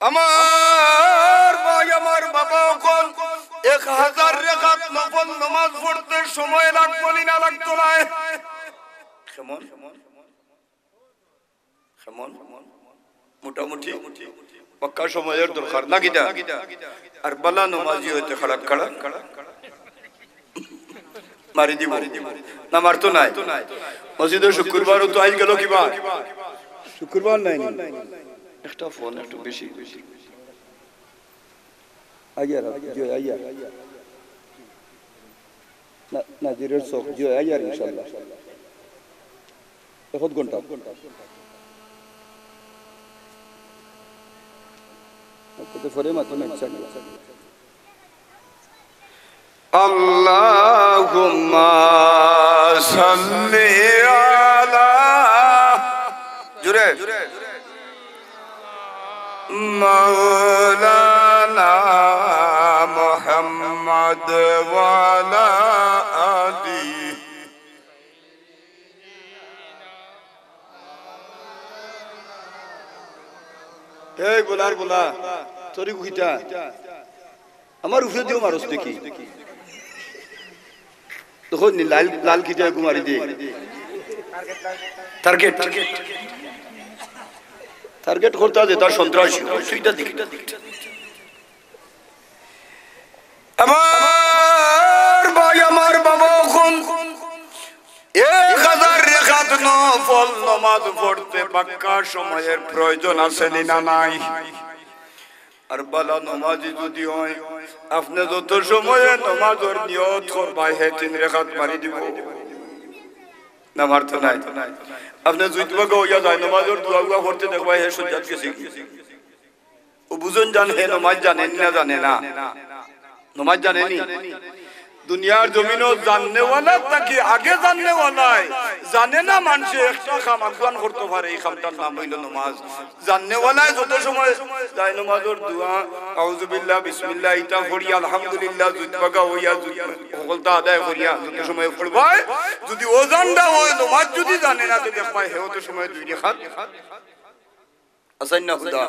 আমার ভাই আমার বাবা কোন 1000 রাকাত নফল নামাজ পড়তে সময় লাগতো না লাগতো না কেমন কেমন মোটামুটি পাক্কা সময়ের দরকার না কিটা আর বালা নামাজি হইতে খারাপ খারাপ মারি দিব না মারতো নাই মসজিদে শুক্রবারও তো আই গেল কিবা শুক্রবার নাই একটা ফোন একটু বেশি আইয়ার জি আইয়ার না জিরের সক জি আইয়ার ইনশাআল্লাহ কত ঘন্টা কত ফরে মাত্র ইনশাআল্লাহ আল্লাহুম্মা সাল্লি আলা জুরে মাওলানা মুহাম্মদ ওয়া আলা আলি এই বলার বলা তোরি কুইটা আমার উপরে দিও মারস দেখি তখন লাল লাল খিটা কুমারি দে টার্গেট টার্গেট করতে আছে তার সন্ত্রাসী সেইটা দেখি আমার ভাই আমার বাবা কোন 1000 রাকাত নফল নামাজ পড়তে পাক্কা সময়ের প্রয়োজন আছে না নাই আর বালা নামাজি যদি হয় আপনি যত সময়ে নামাজের নিয়ত করবাই হে 3 রাকাত মারি দিব না মারতো নাই আপনি জুইতবা গইয়া যায় নামাজের দোয়া করতে দেখবাই হে সুজাত গেছে ও বুঝুন জান হে নামাজ জানেন না জানে না নামাজ জানেনি দুনিয়ার জমিনও জাননে वाला তাকি আগে জাননে वाला জানে না মানুষ একটা কাম আগুন করতে পারে এই কামটার নাম হইল নামাজ জাননে वाला যত সময় যায় নামাজের দোয়া আউযু বিল্লাহ বিসমিল্লাহ ইতা পড়ি আলহামদুলিল্লাহ জুতবাগা হইয়া সকলটা আদায় করিয়া যত সময় পড়বাই যদি ও জানদা হয় নামাজ যদি জানে না তো দেখবাই হে তত সময় দুই রাকাত আসান না খুদা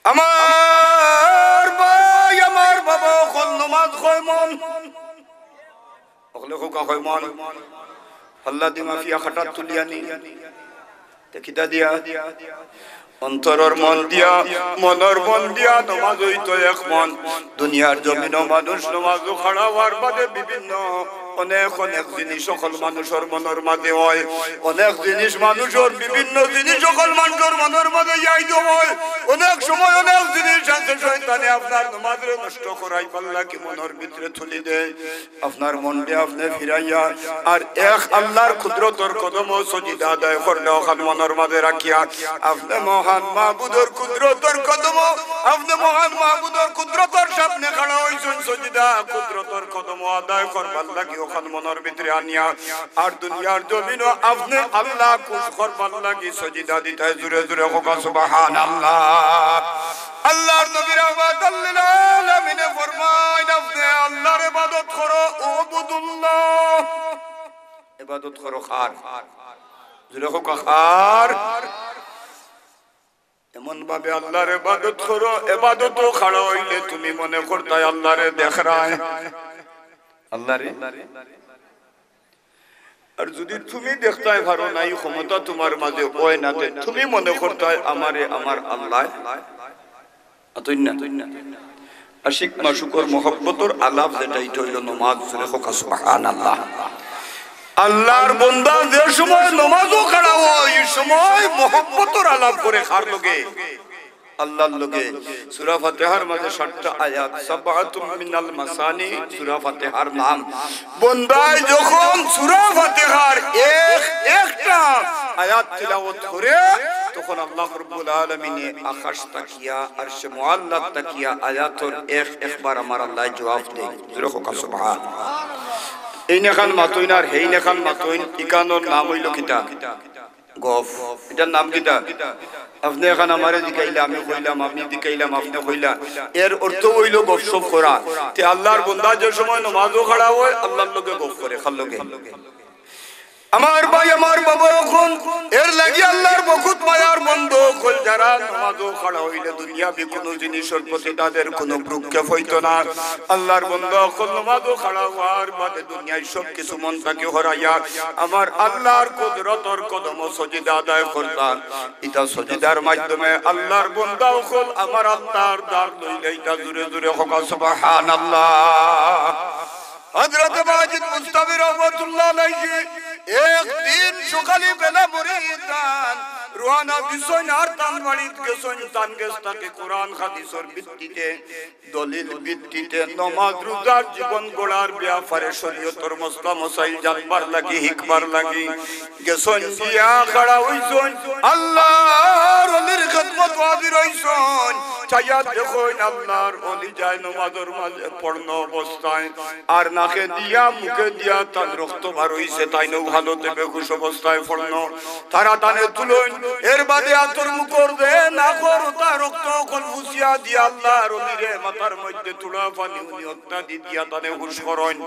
আমার ভাই আমার বাবা কোন নামাজ কয় মন ওগলে কোকা কয় মন আল্লাহ দিমা ফিয়া খাটাত তুলিয়ানি দেখিতা দিয়া অন্তরের মন দিয়া মনের মন দিয়া নামাজ হইতো এক মন দুনিয়ার জমিন মানুষ নামাজ খাড়া হওয়ার বাদে বিভিন্ন অনেক অনেক জিনিস সকল মানুষের মনের মাঝে হয় অনেক জিনিস মানুষের বিভিন্ন জিনিস সকল মানুষের মনের মাঝে যাই হয় অনেক সময় অনেক জিনিস আছে শয়তানে আপনার নামাজে নষ্ট করাই পাল্লা কি মনের ভিতরে তুলি দেয় আপনার মনকে আপনি ফিরাইয়া আর এক আল্লাহর কুদরতের কদম ও সজিদা আদায় করলে ওখান মনের মাঝে রাখিয়া আপনি মহান মাহবুদের কুদরতের কদম আপনি মহান মাহবুদের কুদরতের সামনে খাড়া হইছেন সজিদা কুদরতের কদম আদায় করবার লাগি ওখান মনের ভিতরে আনিয়া আর দুনিয়ার জমিনও আপনি আল্লাহ খুশ করবার লাগি সজিদা দিতে জুড়ে জুড়ে হোকা সুবহানাল্লাহ আল্লাহর নবী রাহমাতুল আলামিনে ফরমায় আপনি আল্লাহর ইবাদত করো উবুদুল্লাহ ইবাদত করো খার জুড়ে হোকা খার এমন ভাবে আল্লাহর ইবাদত করো ইবাদতও খাড়া হইলে তুমি মনে করতাই আল্লাহরে দেখ রায় আল্লাহরে আর যদি তুমি দেখতাই পারো নাই ক্ষমতা তোমার মাঝে হয় না তুমি মনে করতাই আমারে আমার আল্লাহ আতইনা আশিক মাশুকর মহব্বতর আলাপ যেটাই হইল নামাজ রেখা সুবহানাল্লাহ আল্লাহর বান্দা যে সময় নামাজও খাড়া হয় এই সময় মহব্বতর আলাপ করে কার লগে আল্লাহর লগে সূরা ফাতিহার মধ্যে 7টা আয়াত সাবআতুম মিনাল মাসানি সূরা ফাতিহার নাম বান্দায় যখন সূরা ফাতিহার একটা আয়াত তিলাওয়াত করে তখন আল্লাহ রাব্বুল আলামিন আকাশ তাকিয়া আরশে মুআল্লা তাকিয়া আয়াতের একবার আমার আল্লাহ জবাব দেয় সুবহানাল্লাহ এই নেখান মাতইন আর হেই নেখান মাতইন ইকানোর নাম হইল কিতা গফ এটার নাম কিতা আপনি এখন আমারে দিকাইলা আমি কইলাম আপনি দিকাইলাম আপনি কইলা এর অর্থ হইল গফসপ করা তে আল্লাহর বান্দা যে সময় নামাজও খাড়া হয় আল্লাহর লগে গফ করে খাল লগে আমার ভাই আমার বাবা এখন এর লাগি আল্লাহর বহুত মায়ার বন্ধ কল যারা নামাজও খাড়া হইলে দুনিয়াবি কোনো জিনিসের প্রতি তাদের কোনো ভ্রুক্ষেপ হইতো না আল্লাহর বন্ধ কল নামাজও খাড়া হওয়ার বাদে দুনিয়ায় সব কিছু মন তাকে হরাইয়া আমার আল্লাহর কুদরতর কদম সজিদা আদায় করতাম এটা সজিদার মাধ্যমে আল্লাহর বন্ধা কল আমার আল্লাহর দার লইলে এটা জুড়ে জুড়ে হোক সুবহানাল্লাহ। হযরত মাজিদ মুস্তাফি রহমাতুল্লাহ আলাইহি একদিন সকালে বেলা মুরিদান রওনা দিছেন আর তানবাড়িত গেছেন তান গেছটাকে কোরআন হাদিসের ভিত্তিতে দলিল ভিত্তিতে নামাজ রোজার জীবন গড়ার ব্যাপারে শরীয়তের মসলা মসাইল জানবার লাগি হিকবার লাগি গেছেন দিয়া খাড়া হইছেন আল্লাহর ওলির খিদমত হাজির হইছেন চাইয়া দেখুন আল্লাহর ওলি যায় নামাজের মাঝে পড়ন অবস্থায় আর নাকে দিয়া মুখে দিয়া তার রক্ত বার হইছে তাই নৌ হালতে বেহুশ অবস্থায় পড়ন তারা টানে তুলুন এর বাদে আতর মুখর দে না করো তার রক্ত কল ফুসিয়া দিয়া আল্লাহর ওলিরে মাথার মধ্যে তুলা পানি উনি হত্যা দিয়া টানে হুশ করেন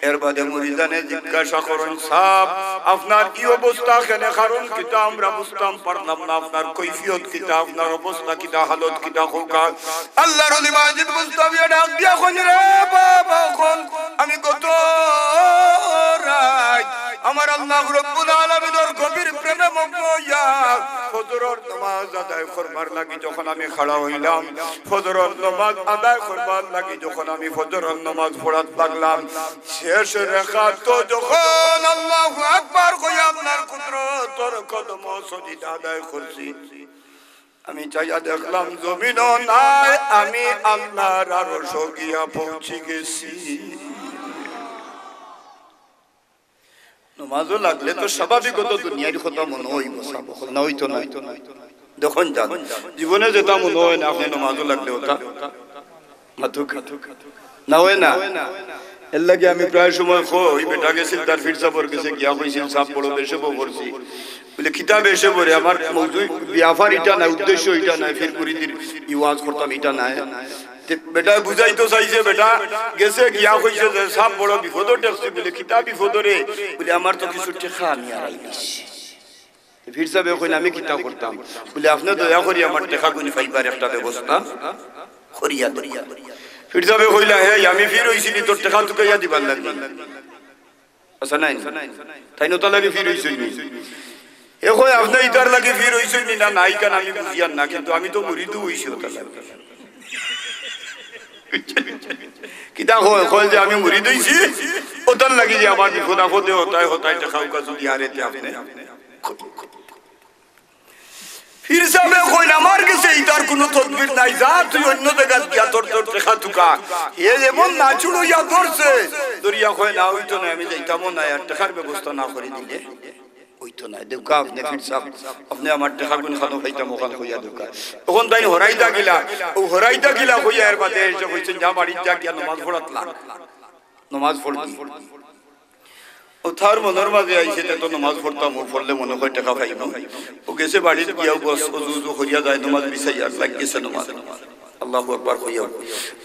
এর বাদে মুরিদানে জিজ্ঞাসা করেন সাহেব আপনার কি অবস্থা কেনে কারণ কিতা আমরা বুঝতাম পারলাম না আপনার কৈফিয়ত কিতা আপনার অবস্থা কিতা হালত কিতা আল্লাহর ওলি মাজিদ মুস্তাফি ডাক দিয়া কইন রে বাবা কোন আমি কত রাত আমার আল্লাহ রব্বুল আলামিনের গভীর প্রেমে মগ্ন হইয়া ফজরের নামাজ আদায় করবার লাগি যখন আমি খাড়া হইলাম ফজরের নামাজ আদায় করবার লাগি যখন আমি ফজরের নামাজ পড়াত লাগলাম শেষ রাকাত যখন আল্লাহু আকবার কইয়া আপনার কুদরতের কদম সজিদা আদায় করছি আমি চাইয়া দেখলাম জমিনও নাই আমি আল্লাহর আরশ গিয়া পৌঁছে গেছি নামাজও লাগলে তো স্বাভাবিকত দুনিয়ার কথা মনে হইব না হইতো না দেখুন যান জীবনে যেটা মনে হয় না আপনি নামাজও লাগলে ওটা না হয় না এর লাগে আমি প্রায় সময় কই বেটা গেছিল তার ফিরসাবর গেছে গিয়া কইছিল সাপ বড় বেশে পড়ছি বলে কিতাব এসে পড়ে আমার মৌজুদ ব্যাপার এটা না উদ্দেশ্য এটা নাই ফির মুরিদির ইওয়াজ করতাম এটা নাই বেটা বুঝাইতো চাইছে বেটা গেছে গিয়া কইছে যে সাপ বড় বিপদ টেকছে বলে কিতাব বিপদরে বলে আমার তো কিছু টেকা আমি আইলিস ফির সাহেব কইন আমি কিতাব করতাম বলে আপনি দয়া করি আমার টেকা গুনি ফাইবার একটা ব্যবস্থা করিয়া দরিয়া ফির সাহেব কইলা হে আমি ফির হইছিলি তোর টেকা তুকাইয়া দিবার লাগি আচ্ছা নাই তাই নতা লাগে ফির হইছিলি এখন আপনি ইতার লাগে ফির হইছেন না নাই কেন আমি বুঝিয়ান না কিন্তু আমি তো মুরিদু হইছি ওটা লাগে কিতা কয় যে আমি মুরিদ হইছি ওটার লাগি যে আমার বিপদ আপদে হতায় হতায় টাকাও কাজ যদি হারেতে আপনি ফির সাহেব কইল আমার কাছে ইতার কোনো তদবির নাই যা তুই অন্য জায়গা গিয়া তোর তোর টাকা তুকা এ যেমন নাচুড়ো ইয়া ধরছে দরিয়া কয় না হইতো না আমি যাইতাম না আর টাকার ব্যবস্থা না করে দিলে হইতো না দেখো আপনি ফির সাহেব আপনি আমার টাকা গুণ খানো খাইতাম ওখান কইয়া দোকা তখন তাই হরাইদা গিলা ও হরাইদা গিলা কইয়া এর বাদে এসে কইছেন যা বাড়ি যা গিয়া নামাজ পড়াত লাগ নামাজ পড়তি ও তার মনের মাঝে আইছে তো নামাজ পড়তাম ও পড়লে মনে হয় টাকা পাইব ও গেছে বাড়ি গিয়া বস ওযু করিয়া যায় নামাজ বিছাই আর লাগিয়েছে নামাজ আল্লাহু আকবার কইয়া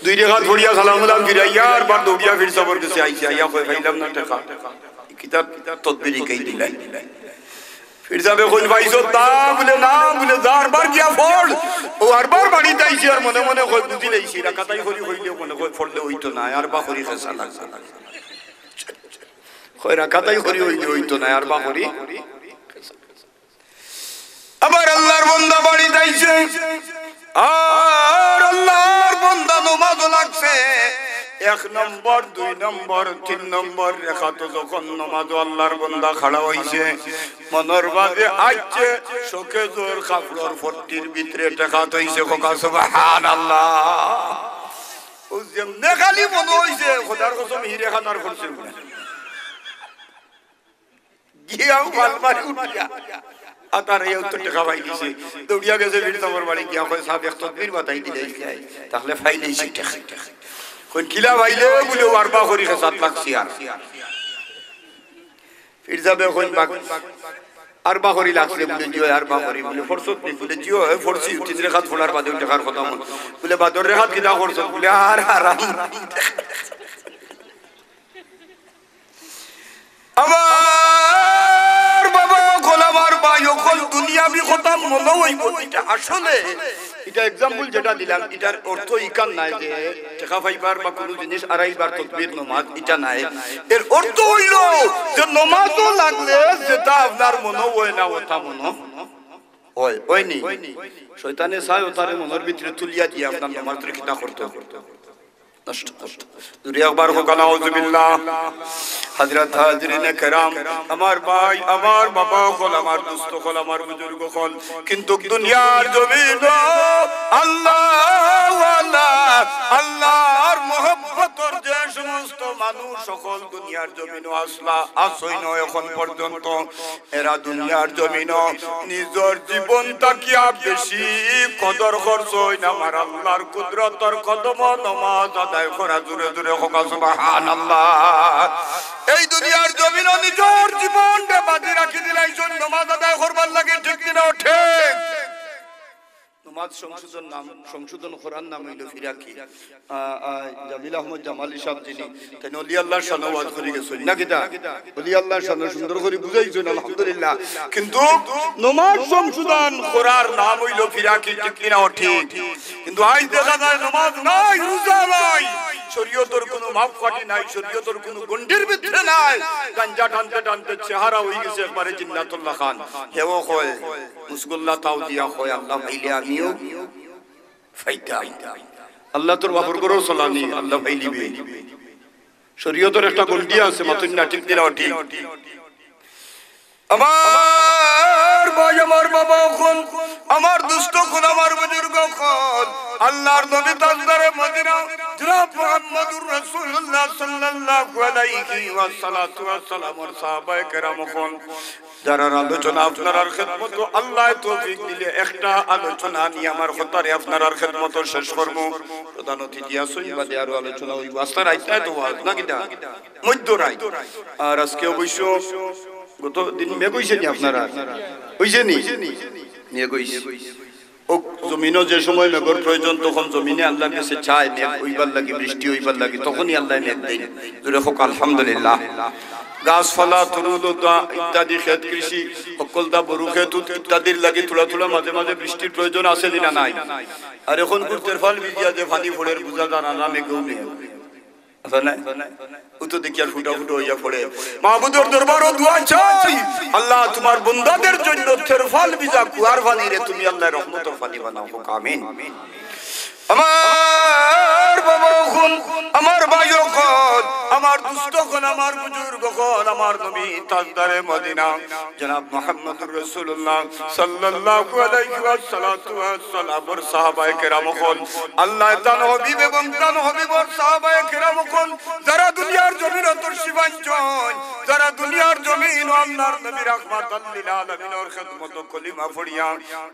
দুই রাকাত পড়িয়া সালাম আলাইকুম ফিরাইয়া আর বার দৌড়িয়া ফির সবর কাছে আইছে আইয়া কই ফাইলাম না টাকা কিতাব তদবিরি কই দিলাই ফির সাহেব কইল ভাইসো তা বলে না বলে যার বার গিয়া পড় ও আরবার বাড়ি যাইছে আর মনে মনে কই বুঝি লইছি রাকাতাই করি হইলে মনে কই পড়লে হইতো না আর বা করি খেসা লাগছে কই রাকাতাই করি হইলে হইতো না আর বা করি আবার আল্লাহর বান্দা বাড়ি যাইছে আর আল্লাহর বান্দা নামাজ লাগছে এক নম্বর দুই নম্বর তিন নম্বর রেখাত যখন নামাজ আল্লাহর বান্দা খাড়া হইছে মনের মাঝে আইছে শোকে জোর কাপড়ের ফটির ভিতরে টাকা হইছে কোকা সুবহানাল্লাহ ও যেমনে খালি মনে হইছে খোদার কসম হিরে খানার করছে গিয়াও বালমারি উঠিয়া আতার এই তো টাকা পাই দিছে দৌড়িয়া গেছে ফির তোমার বাড়ি গিয়া কয় সাহেব এক তদবির বাতাই দিলে তাহলে ফাইলেইছি টাকা কোন কিলা ভাইলে বলে আরবা করি 7 লাখ সিয়ার ফির যাবে কোন বাক আরবা করি লাগছে বলে জিও আরবা করি বলে ফরসত নি বলে জিও ফরসি তিন রেখাত ফলার বাদে টাকার কথা মন বলে বাদর রেখাত কিটা করছ বলে আর হারাম আবার অকল দুনিয়াবি কথা মনে হইব এটা আসলে এটা এক্সাম্পল যেটা দিলাম এটার অর্থ ইকান নাই যে টাকা পাইবার বা কোনো জিনিস আড়াইবার তাকবীর নামাজ এটা নাই এর অর্থ হইল যে নামাজও লাগলে যেটা আপনার মনে হয় না ওটা মনে হয় হয়নি শয়তানে চায় তারে মনের ভিতরে তুলিয়া দিয়ে আপনার নামাজের খিতা করতে নষ্ট করতে দুরিয়া একবার হোক নাউজুবিল্লাহ হযরত হাজরিনে কেরাম আমার ভাই আমার বাবা হল আমার দোস্ত হল আমার বুজুর্গ হল কিন্তু দুনিয়ার জমিন আল্লাহ আল্লাহর মহব্বতের যে সমস্ত মানুষ সকল দুনিয়ার জমিন আসলা আসই নয় এখন পর্যন্ত এরা দুনিয়ার জমিন নিজের জীবন তাকিয়া বেশি কদর করছ না আমার আল্লাহর কুদরতের কদম নামাজ আদায় করা জোরে জোরে হোক সুবহানাল্লাহ এই দুনিয়ার জমিন নিজের জীবনটা বাজি রাখি দিলাইছেন নামাজ আদায় করবার লাগে ঠিক কিনা ঠিক নামাজ সংশোধন করার নাম হইল ফিরাকি জামিল আহমদ জামালি সাহেব যিনি তেন ওলি আল্লাহর শান ওয়াজ করে গেছেন না কিটা ওলি আল্লাহর শান সুন্দর করে বুঝাইছেন আলহামদুলিল্লাহ কিন্তু নামাজ সংশোধন করার নাম হইল ফিরাকি ঠিক কিনা ঠিক কিন্তু আজ দেখা যায় নামাজ নাই রোজা নাই শরীয়তের কোনো মাপকাঠি নাই শরীয়তের কোনো গন্ডির ভিতরে নাই গাঞ্জা টানতে টানতে চেহারা হয়ে গেছে একবারে জিন্নাতুল্লাহ খান হেও হয় মুসগুল্লাহ তাও দিয়া হয় আল্লাহ ভাইলে আমিও ফাইতা আল্লাহ তোর বাপর করো চলানি আল্লাহ ভাইলিবে শরীয়তের একটা গন্ডি আছে মাতুন না ঠিক দিলা ঠিক আমার ভাই আমার বাবা কোন আমার দুষ্ট কোন আমার বুজুর্গ কোন আল্লাহর নবী তাজদারে মদিনা জনাব মুহাম্মদুর রাসূলুল্লাহ সাল্লাল্লাহু আলাইহি ওয়াসাল্লাতু ওয়াসসালামের সাহাবায়ে কেরাম কোন যারা আলোচনা আপনার খিদমত আল্লাহ তৌফিক দিলে একটা আলোচনা নিয়ে আমার কথারে আপনার খিদমত শেষ করব প্রধান অতিথি আসুন বাদে আরো আলোচনা হইব আস্তার আইতা তো না কিটা মধ্য রাই আর আজকে অবশ্য গত দিন মেঘ হইছে নি আপনারা হইছে নি নিয়ে কইছে ও জমিনও যে সময় মেঘর প্রয়োজন তখন জমিনে আল্লাহর কাছে চায় মেঘ হইবার লাগি বৃষ্টি হইবার লাগি তখনই আল্লাহ মেঘ দেয় জোরে হোক আলহামদুলিল্লাহ গাছপালা তরুলতা ইত্যাদি ক্ষেত কৃষি সকলটা বড় ক্ষেত ইত্যাদির লাগি থোড়া থোড়া মাঝে মাঝে বৃষ্টির প্রয়োজন আছে দিনা নাই আর এখন গুরুত্বের ফল বিজিয়া যে পানি ফোড়ের বুঝা জানা না মেঘেও নেই আল্লাহ তোমার বন্দাদের জন্য তেরফাল বিজা কুয়ার পানি রে তুমি আল্লাহ রহমতের পানি বানাও আমিন আমার বাবা কোন আমার ভাই কোন আমার দুষ্ট কোন আমার বুজুর্গ কোন আমার নবী তাজদারে মদিনা জনাব মুহাম্মদুর রাসূলুল্লাহ সাল্লাল্লাহু আলাইহি ওয়াসাল্লাতু ওয়াসসালামের সাহাবায়ে কেরাম কোন আল্লাহ তাআলা হাবিব এবং তার হাবিবর সাহাবায়ে কেরাম কোন যারা দুনিয়ার জমিনে তশরিফাঞ্জন যারা দুনিয়ার জমিন আল্লাহর নবী রাহমাতাল লিল আলামিনের খিদমত কলিমা পড়িয়া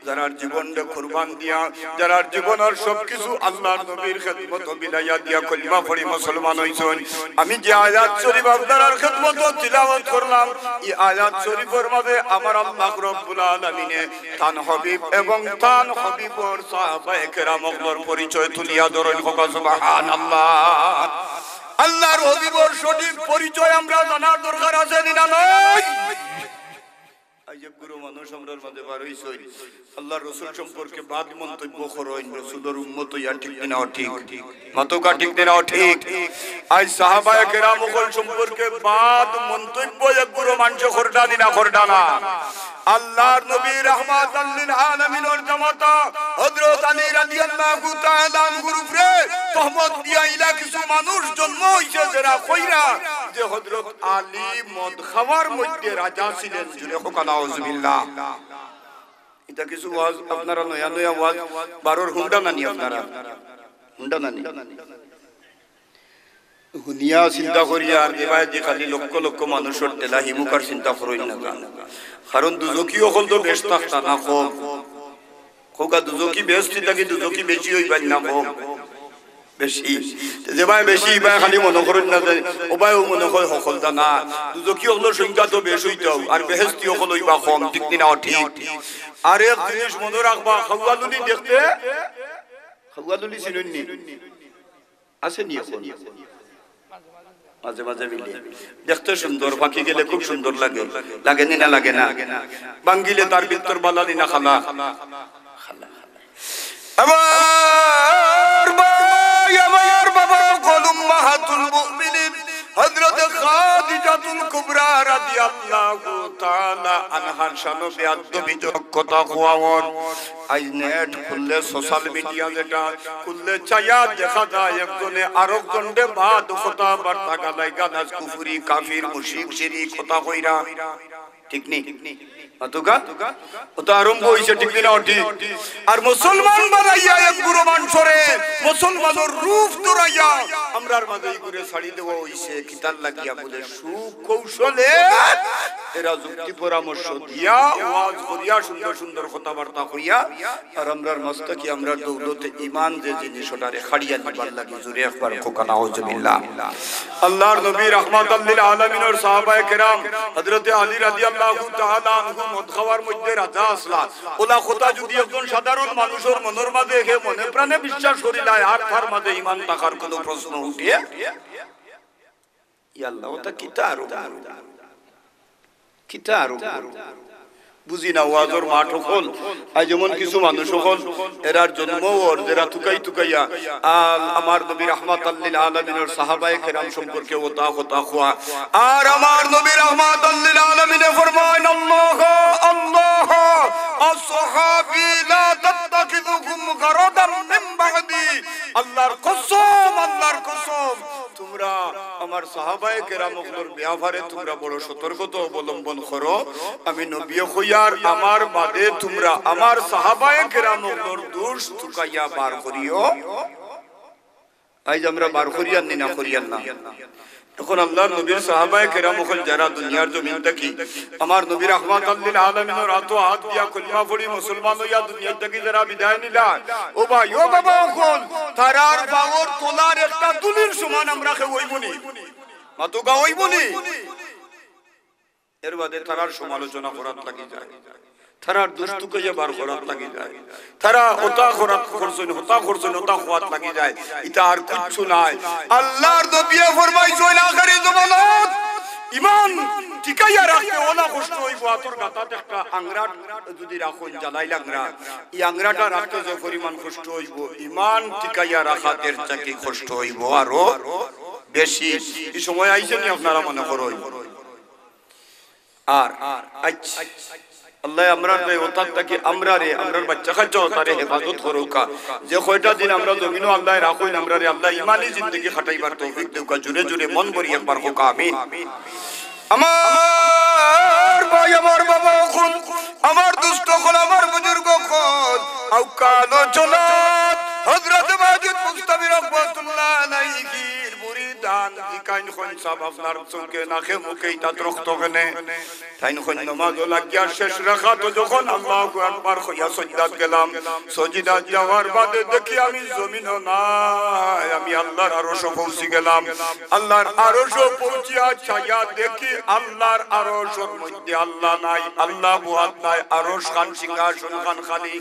যারা জীবনকে কুরবান দিয়া যারা জীবনের সবকিছু আল্লাহর নবীর খিদমত বিলাইয়া দিয়া কলিমা পড়ি মুসলমান হইছেন আমি যে আয়াত শরীফ আপনার খিদমত তিলাওয়াত করলাম এই আয়াত শরীফের মধ্যে আমার আল্লাহ রাব্বুল আলামিনে তান হাবিব এবং তান হাবিবর সাহাবায়ে কেরামের পরিচয় তুলিয়া ধরেন সুবহানাল্লাহ আল্লাহর হাবিবর সঠিক পরিচয় আমরা জানার দরকার আছে না নয় আইজব গুরু মানুষ আমরার মধ্যে বার হইছে আল্লাহর রাসূল সম্পর্কে বাদ মন্তব্য করেন রাসূলের উম্মত ইয়া ঠিক না ঠিক মাতকা ঠিক না ঠিক আই সাহাবায়ে কেরাম সম্পর্কে বাদ মন্তব্য এক গুরু মানুষ করডা দিনা করডা না আল্লাহর নবী রাহমাতাল লিল আলামিনের জামাতা হযরত আলী রাদিয়াল্লাহু তাআলা আনহুর উপরে তহমত দিয়া ইলা কিছু মানুষ জন্ম হইছে যারা কইরা যে হযরত আলী মদ খাওয়ার মধ্যে রাজা ছিলেন জুরে হোক নাউজুবিল্লাহ এটা কিছু ওয়াজ আপনারা নয়া নয়া ওয়াজ 12 হুন্ডা নানি আপনারা হুন্ডা নানি হুনিয়া চিন্তা করিয়া আর এবারে যে খালি লক্ষ লক্ষ মানুষের তেলা হিমুকার চিন্তা করই না কারণ দুজকি হল তো বেশ থাকতা না কম কোকা দুজকি বেশি থাকি দুজকি বেশি হইবার না কম বেশি যে ভাই বেশি ভাই খালি মনে করেন না ও ভাই ও মনে হয় সফলতা না দুজকি হলের সংখ্যা তো বেশ হইতাও আর বেহেস্তি হল হইবা কম ঠিক না ঠিক আর এক জিনিস মনে রাখবা খাওয়ালুলি দেখতে খাওয়ালুলি চিনুননি আছে নি এখন মাঝে মাঝে মিলে দেখতে সুন্দর, পাখি গেলে খুব সুন্দর লাগে, লাগেনি না? লাগে না? বাঙ্গিলে তার ভিতর বালানি না খালা? আমার ভাই, আমার বাবা, কলম মাহাতুল মুমিনিন হযরত খাদিজাতুল কুবরা রাদিয়াল্লাহু তাআলা আনহার শানে বেয়াদবি কথা কোয়ার। আই নেট খুললে, সোশ্যাল মিডিয়া যেটা খুললে চাইয়া দেখা যায় একজনে আরেকজনকে বাদ কথা বার্তা গালাই গানাজ কুফরি কাফির মুশরিক শিরিক কথা কইরা, ঠিক নেই? ওটা আরম্ভ হয়েছে, ঠিক না? ঠিক। আর মুসলমান বানাইয়া এক বুড়ো মানুষরে মুসলমানের রূপ ধরাইয়া আমরার মাঝে ঘুরে ছাড়ি দেওয়া হইছে কিতার লাগিয়া বলে সুকৌশলে এরা যুক্তি পরামর্শ দিয়া ওয়াজ করিয়া সুন্দর সুন্দর কথাবার্তা কইয়া আর আমরার মস্তকি আমরার দৌলতে ঈমান যে জিনিস ওটারে খাড়িয়া দিবার লাগি জুরে একবার কোকানা আউযুবিল্লাহ। আল্লাহর নবী রাহমাতাল লিল আলামিনের সাহাবায়ে কেরাম হযরত আলী রাদিয়াল্লাহু তাআলা আনহু মদ খাওয়ার মধ্যে রাজা আসলা। ওলা কথা যদি একজন সাধারণ মানুষের মনের মাঝে হে মনে প্রাণে বিশ্বাস করিলায় আর তার মাঝে ঈমান থাকার কোনো প্রশ্ন উঠে আল্লাহ ওটা কিতা আরো বুঝি না। ওয়াজর মাঠ হল আজ যেমন কিছু মানুষ হল এরার জন্ম ওর যারা তুকাই তুকাইয়া আমার নবী রাহমাতাল লিল আলামিনের সাহাবায়ে কেরাম সম্পর্কে ওতা কথা খোয়া। আর আমার নবী রাহমাতাল লিল আলামিনে ফরমায় আল্লাহ আল্লাহ আসহাবী লা তাত্তাখিযুহুম গারাদাম মিন বাদি। আল্লাহর কসম, আল্লাহর কসম, তোমরা আমার সাহাবায়ে কেরামগুলোর ব্যাপারে তোমরা বড় সতর্কতা অবলম্বন করো। আমি নবী হইয়ার আমার বাদে তোমরা আমার সাহাবায়ে কেরামগুলোর দোষ তুকাইয়া বার করিও। আজ আমরা বার করিয়ান না করিয়ান না। এখন আল্লাহর নবীর সাহাবায়ে কেরাম হল যারা দুনিয়ার জমিন থেকে আমার নবী রাহমাতাল লিল আলামিনের হাত দিয়া কলিমা পড়ি মুসলমান হইয়া দুনিয়া থেকে যারা বিদায় নিলা, ও ভাই ও বাবা হল তারার বাওর তোলার একটা তুলির সমান আমরা কে হইবনি, মাতুকা হইবনি। এর বাদে তারার সমালোচনা করার লাগি যায়, তারার দুষ্টুকে বার করার লাগি যায়, তারা ওটা করার করছেন ওটা করছেন ওটা খোয়াত লাগি যায়। এটা আর কিচ্ছু নাই। আল্লাহর নবী ফরমাইছেন আখিরি জামানাত ঈমান টিকাইয়া রাখতে ওলা কষ্ট হইব। আতর গাতাতে একটা আংরাট যদি রাখুন জ্বালাই লাগরা, এই আংরাটা রাখতে যে পরিমাণ কষ্ট হইব ঈমান টিকাইয়া রাখাতের চাকি কষ্ট হইব আরো বেশি। এই সময় আইছেন আপনারা মনে করুন। আর আল্লাহ আমরার ওতার থেকে আমরারে আমরার বাচ্চা কাচ্চা তারে হেফাজত করুকা। যে কয়টা দিন আমরা জমিনও আল্লাহ রাখুন আমরারে আল্লাহ ইমানি জিন্দেগি খাটাইবার তৌফিক দেউকা। জুড়ে জুড়ে মন ভরি একবার হোক আমিন। আমার ভাই, আমার বাবা খুন, আমার দুষ্ট খুন, আমার বুজুর্গ খুন আউকানো চলাত হযরত মাজিদ মুস্তাফি রাহমাতুল্লাহ আলাইহির মুরিদান দিকাইন খুন সব আপনার চোখে নাকে মুখে তা রক্ত গনে তাইন খুন নামাজ লাগিয়া শেষ রাকাত যখন আল্লাহু আকবার কইয়া সাজদাত গেলাম, সাজদাত যাওয়ার বাদে দেখি আমি জমিনও নাই, আমি আল্লাহর আরশ পৌঁছে গেলাম। আল্লাহর আরশ পৌঁছিয়া ছায়া দেখি আল্লাহর আরশের মধ্যে আল্লাহ নাই, আল্লাহ বুয়াত নাই, আরশ খান সিংহাসন খান খালি।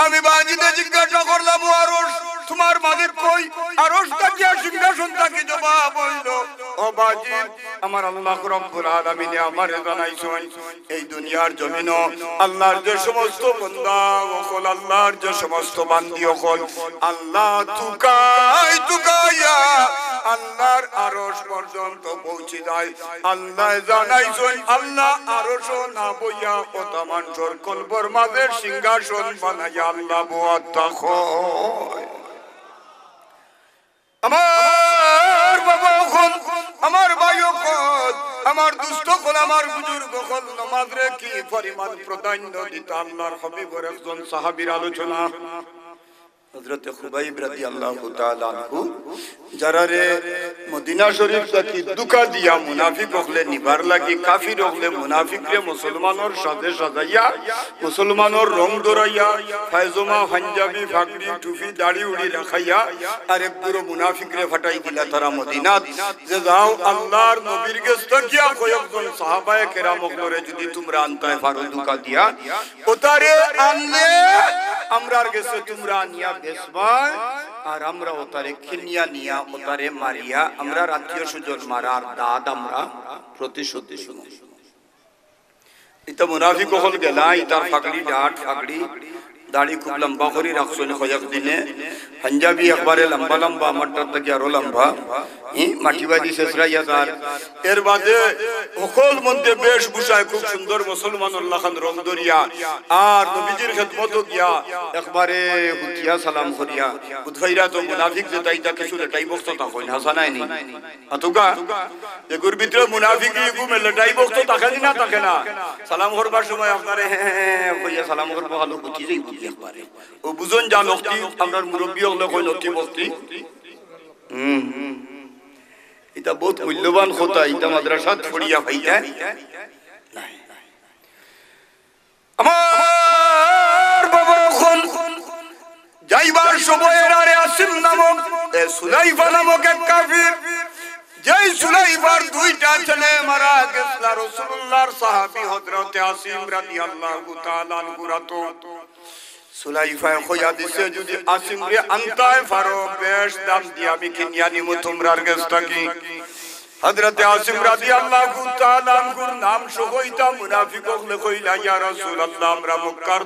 আমি বাজিদে জিজ্ঞাসা করলাম, ও আরশ তোমার মালিক কই? আরশ তাকিয়া সিংহাসন তাকি জবাব হইল, ও বাজিদ আমার আল্লাহ রব্বুল আলামিন আমারে জানাইছেন এই দুনিয়ার জমিনও আল্লাহর যে সমস্ত বান্দা ওকল আল্লাহর যে সমস্ত বান্দি ওকল আল্লাহ তুকাইয়া আল্লাহর আরশ পর্যন্ত পৌঁছে যায়। আল্লাহ জানাইছেন আল্লাহ আরশ না বইয়া ওটা মানুষের কলবর মাঝে সিংহাসন বানাইয়া আল্লাহ বুয়াত থাকয়। আমার বাবা হল, আমার ভাই হল, আমার দুষ্ট হল, আমার বুজুর্গ হল নামাজরে কি পরিমাণ প্রাধান্য দিত আল্লাহর হাবিবের একজন সাহাবীর আলোচনা। হযরত খুবাইব রাদিয়াল্লাহু তাআলা আনহু যারা রে মদিনা শরীফ থেকে দুকা দিয়া মুনাফিক হলে নিবার লাগি কাফির হলে মুনাফিকরে মুসলমানের সাথে সাজাইয়া মুসলমানের রং ধরাইয়া ফায়জমা পাঞ্জাবি ফাগড়ি টুপি দাড়ি উড়ি রাখাইয়া আরেক পুরো মুনাফিকরে ফাটাই দিলা তারা মদিনাত। যে যাও আল্লাহর নবীর কাছে গিয়া কয়েকজন সাহাবায়ে কেরামরে যদি তোমরা আনতে পারো দুকা দিয়া ওতারে আনলে আমরার কাছে তোমরা নিয়া বেসবাই আর আমরা ওতারে খিনিয়া নিয়া ওতারে মারিয়া আমরা আত্মীয় স্বজন মারার দাদ আমরা প্রতিশোধ দিব। এটা মুনাফিক হল গেলা ইতার ফাগড়ি ডাট ফাগড়ি দাড়ি খুব লম্বা করে রাখছেন কয়েক দিনে পাঞ্জাবি একবারে লম্বা লম্বা মাঠটার থেকে আরো লম্বা মাটিবাজি শেষরাইয়া তার এর বাদে সকল মধ্যে বেশ ভূষায় খুব সুন্দর মুসলমান আল্লাহ খান রং দরিয়া আর নবীজির খেদমত গিয়া একবারে হুতিয়া সালাম করিয়া উদ্ভাইরা তো মুনাফিক যে তাইটা কিছু লেটাই বক্ত তা কই না জানায়নি আতুকা এগুর ভিতরে মুনাফিক ইগু মে লেটাই বক্ত তাকে না থাকে না সালাম করবার সময় আপনারে কইয়া সালাম করব ভালো বুঝি যাই বুঝি একবারে ও বুঝন জান নক্তি আমরার মুরব্বি হলে কই নতি বক্তি এটা বহুত মূল্যবান কথা এটা মাদ্রাসাত পড়িয়া পাইতা নাই আমার বাবা কোন যাইবার সময়ের আরে আসিম নামক সুলাইফা নামক এক কাফির যেই সুলাইফার দুইটা ছেলে মারা গেছিল রাসূলুল্লাহর সাহাবী হযরতে আসিম রাদিয়াল্লাহু তাআলা আনহু রাতো সুলাইফা কইয়া দিছে যদি আসিম রে আনতায় ফারো বেশ দাম দিয়া আমি কিনিয়া নিমু তোমরার কাছ থেকে হযরতে আসিম রাদিয়াল্লাহু তাআলা আনহুর নাম সহইতা মুনাফিক হলে কইলা ইয়া রাসূলুল্লাহ আমরা মক্কার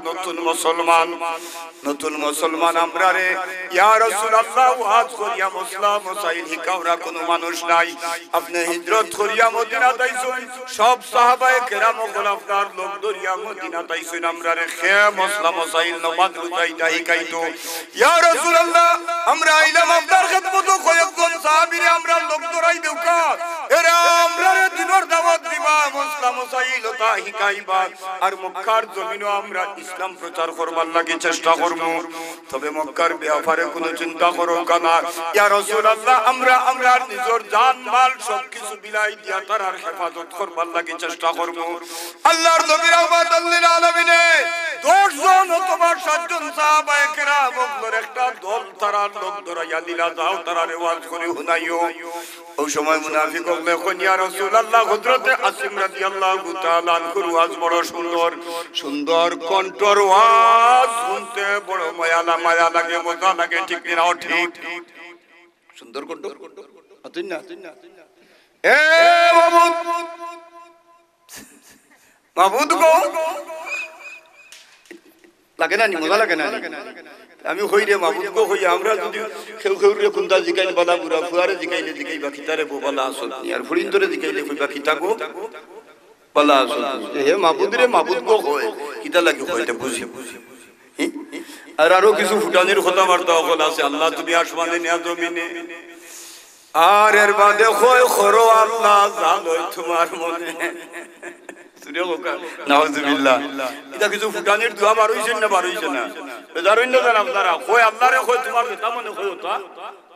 নতুন মুসলমান আমরা রে ইয়া রাসূলুল্লাহ ওয়াজ করিয়া মুসলিম মুসাইল হিকাওরা কোনো মানুষ নাই আপনি হিজরত করিয়া মদিনা যাইছেন সব সাহাবায়ে কেরাম খোলাফার লোক দরিয়া মদিনা যাইছেন আমরা রে খে মুসলিম মুসাইল নামাজ রুজাইতা হিকাইতো ইয়া রাসূলুল্লাহ আমরা আইলাম আপনার খিদমত কয়েকজন সাহাবীরে আমরা লোক দরাই দেউকা এরা আমরা দিনের দাওয়াত দিবা মুসলিম মুসাইল তা হিকাইবা আর মক্কার জমিনও আমরা ইসলাম প্রচার করবার লাগি চেষ্টা করব তবে মক্কার ব্যাপারে কোনো চিন্তা করো না ইয়া রাসূলুল্লাহ আমরা নিজের জান মাল সবকিছু বিলাই দিয়া তার হেফাজত করবার লাগি চেষ্টা করব আল্লাহর নবী রাহমাতুল লিল আলামিনে 10 জন অথবা 7 জন সাহাবায়ে কেরাম ওগুলোর একটা দল তারার লোক ধরাইয়া দিলা যাও তারা ওয়াজ করে শুনাইও ওই সময় মুনাফিক বলে কোন ইয়া রাসূলুল্লাহ হযরতে আসিম রাদিয়াল্লাহু তাআলা আনহুর ওয়াজ বড় সুন্দর কণ্ঠর ওয়াজ শুনতে বড় মায়া লাগে মজা লাগে ঠিক না ঠিক সুন্দর কণ্ঠ আতুন না এ মাবুদ গো লাগে না নি মজা লাগে না আমি কই রে মাবুদ গো কই আমরা যদি খেউ রে কুন্দা জিকাইল বালা পুরা ফুয়ারে জিকাইলে জিকাইবা খিতারে বোবালা আসল আর ফুরিন্দরে জিকাইলে কইবা খিতা গো বালা আসল হে মাবুদ রে মাবুদ গো কই কিতা লাগি কইতে বুঝি আর আরো কিছু ফুটানির কথা বার্তা হল আছে আল্লাহ তুমি আসমানে নিয়া জমিনে আর এর বাদে কই খরো আল্লাহ জানোই তোমার মনে নাউযুবিল্লাহ এটা কিছু ফুটানির দোয়া বার হইছেন না বার হইছে না বেজারইন না জান আপনারা কই আল্লাহ রে কই তোমার কথা মনে কই ওটা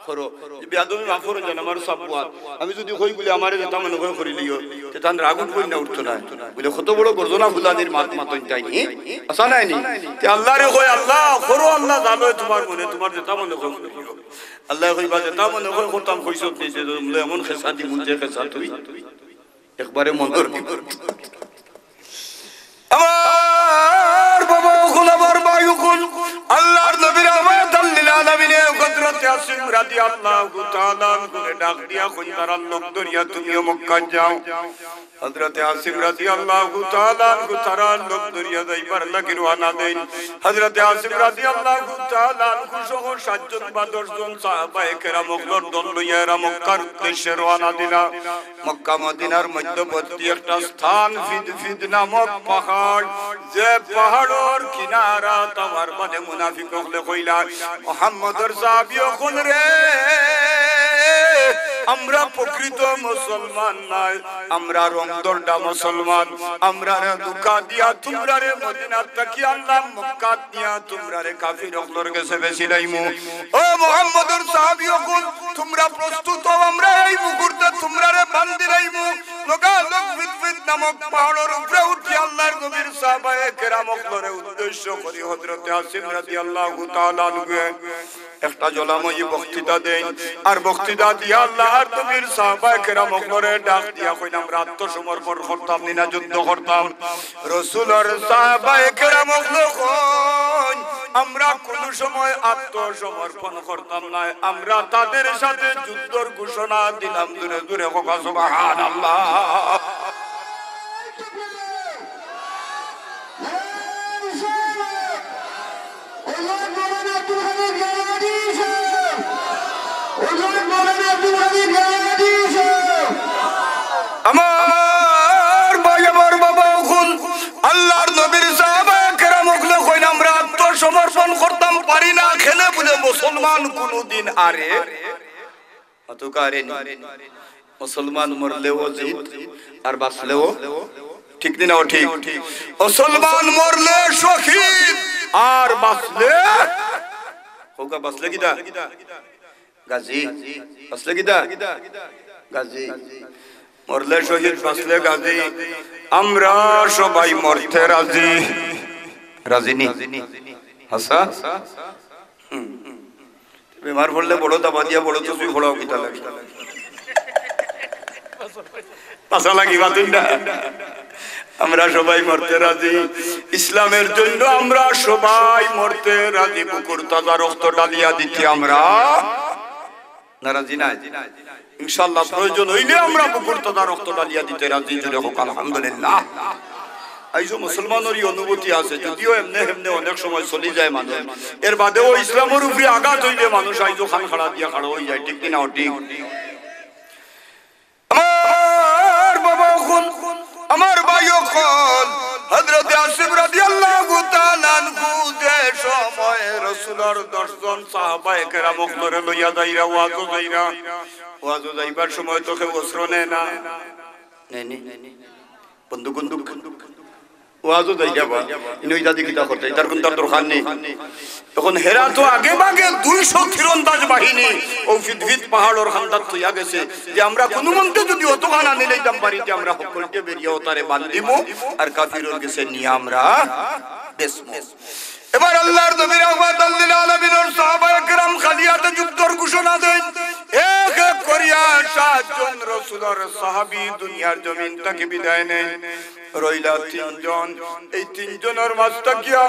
করো বিয়াদমি মাফ করে জান আমার সবওয়াত আমি যদি কই বলি আমারে কথা মনে কই করি লিও তে তান রাগুন কই না উঠতো না বলে কত বড় গর্জনা ফুলানির মাতই তাই নি আসা নাই নি তে আল্লাহ রে কই আল্লাহ করো আল্লাহ জানো তোমার মনে তোমার কথা মনে কই করিও আল্লাহ কই বাজে তা মনে কই করতাম কইছত নি যে এমন খেসা দি মুজে খেসা তুই একবারে মনের আমার বাবা গোলাবার বায়ুকুল আল্লাহর নবী রাহমাতুল লিল আলামিন হযরত আসিম রাদিয়াল্লাহু তাআলা করে ডাক দিয়া কইতার লোক দরিয়া তুমি মক্কা যাও হযরত আসিম রাদিয়াল্লাহু তাআলা তারা লোক দরিয়া যাইবার লাগি রওনা দেন হযরত আসিম রাদিয়াল্লাহু তাআলা সহ 7 জন বা 10 জন সাহাবায়ে কেরাম ওগুলোর দল লইয়া মক্কার উদ্দেশ্যে রওনা দিলা মক্কা মদিনার মধ্যবর্তী একটা স্থান ফিদ নামক পাহাড় যে পাহাড়ের কিনারা তোমার মানে মুনাফিক হলে কইলা মুহাম্মদের সাহাবী কোন রে আমরা প্রকৃত মুসলমান নাই আমরা রংদরডা মুসলমান আমরা রে দুকা দিয়া তোমরা রে মদিনা তাকি আল্লাহ মক্কা দিয়া তোমরা রে কাফির হলর কাছে বেশি লাইমু ও মুহাম্মদের সাহাবী কোন তোমরা প্রস্তুত হও আমরা এই মুহূর্তে তোমরা রে বান্ধি লাইমু লোক ফিদ নামক পাহাড়ের উপরে উঠি আল্লাহর নবীর সাহাবায়ে কেরাম হলরে উদ্দেশ্য করি হযরত আসিম রাদিয়াল্লাহু তাআলা আনহু একটা জলাময়ী বক্তৃতা দেন আর বক্তৃতা দিয়া আল্লাহর নবীর সাহাবায়ে কেরাম হলরে ডাক দিয়া কইন আমরা আত্মসমর্পণ করতাম না যুদ্ধ করতাম রাসূলের সাহাবায়ে কেরাম হল আমরা কোন সময় আত্মসমর্পণ করতাম না, আমরা তাদের সাথে যুদ্ধের ঘোষণা দিলাম। দূরে দূরে হোক সুবহানাল্লাহ। আমার ভাই আমার বাবা, আল্লাহর নবীর সাহাবায়ে কেরাম ওগুলো কইন আমরা আত্মসমর্পণ করতাম পারি না, খেলে বলে মুসলমান কোনদিন আরে মুসলমান মরলেও জিত আর বাঁচলেও ঠিক না ঠিক। মুসলমান মরলে শহীদ আর বাঁচলে হোকা, বাঁচলে কিটা গাজী, বাঁচলে কিটা গাজী, মরলে শহীদ বাঁচলে গাজী। আমরা সবাই মরতে রাজি, রাজিনি হাসা। বেমার পড়লে বড় দাবা দিয়া বড় তো তুই ফোড়াও কিতা লাগে পাশা লাগিবা তুই না। আমরা সবাই মরতে রাজি, ইসলামের জন্য আমরা সবাই মরতে রাজি। বুকুর তাজা রক্ত ডালিয়া দিতে আমরা নারাজি নাই, ইনশাআল্লাহ প্রয়োজন হইলে আমরা বুকুর তাজা রক্ত ডালিয়া দিতে রাজি। জুড়ে হোক আলহামদুলিল্লাহ। আইসো মুসলমানেরই অনুভূতি আছে, যদিও এমনি এমনি অনেক সময় চলে যায় মানুষ, এর বাদেও ইসলামের উপরে আঘাত হইলে মানুষ আইসো খান খাড়া দিয়া খাড়া হয়ে যায়, ঠিক কিনা ঠিক। আমার বাবা আমার ভাইও কোন হযরত আসিফ রাদিয়াল্লাহু তাআলা আনহু যে সময় রাসূলের 10 জন সাহাবায়ে কেরাম ধরে লইয়া যাইরা ওয়াজ যাইবার সময় তো কেউ অস্ত্র নেয় না, নেনি বন্দুক ওয়াজও যাই যাবা ইনই দাদি কিতা করতে তার কোন তার দরকার নেই। তখন হেরা তো আগে ভাগে 200 তীরন্দাজ বাহিনী ও ফিদফিদ পাহাড়ের খান্দাত হইয়া গেছে যে আমরা কোন মন্ত্রে যদি অতখান আনি লইতাম পারিতে আমরা সকলকে বেরিয়ে ওতারে বান্ধিব আর কাফিরর গেছে নিয়ে আমরা বেসমু। এবার আল্লাহর নবী রাহমাতুল লিল আলামিনের সাহাবায়ে কেরাম খালিয়াতে যুদ্ধের ঘোষণা দেন। এক এক করিয়া 7 জন রাসূলের সাহাবী দুনিয়ার জমিন থেকে বিদায় নেন, রইলা 3 জন। এই 3 জনের মাঝটা গিয়া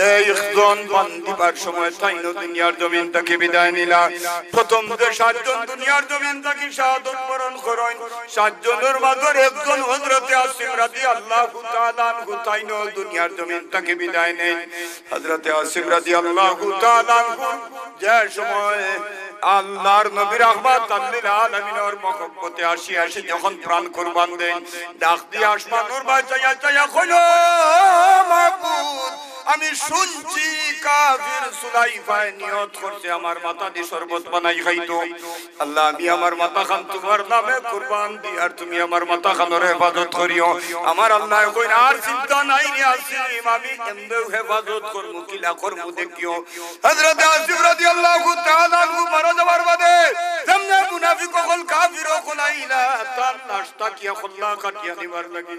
এই একজন বান্দিবার সময় তাইনো দুনিয়ার জমিন থেকে বিদায় নিলা। প্রথম যে 7 জন দুনিয়ার জমিন থেকে শাহাদাত বরণ করেন, 7 জনের মাঝের একজন হযরত আসিফ রাদিয়াল্লাহু তাআলা আনহু তাইনো দুনিয়ার জমিন থেকে বিদায় নেন। হযরত আসিফ রাদিয়াল্লাহু তাআলা আনহু যে সময় আল্লাহর নবী রাহমাতুল লিল আলামিনের মহব্বতে আসি যখন প্রাণ কুরবান দেন, ডাক দিয়ে আসমানের বাঁচাইয়া চাইয়া কইল, মাবুদ আমি শুনছি কাফির সুলাইফায় নিয়ত করছে আমার মাথা দিয়ে শরবত বানাই খাইতো। আল্লাহ আমি আমার মাথা খান তোমার নামে কুরবান দিই আর তুমি আমার মাথা খানের হেফাজত করিও। আমার আল্লাহ কই আর চিন্তা নাই রে আসিম, আমি এমনে হেফাজত করব কিলা করব দেখিও। হযরত আসিফ রাদিয়াল্লাহু তাআলা আনহু মারা যাবার বাদে যেমনে মুনাফিক হল কাফির হল আইলা তার লাশটা কি আল্লাহ কাটিয়া নিবার লাগি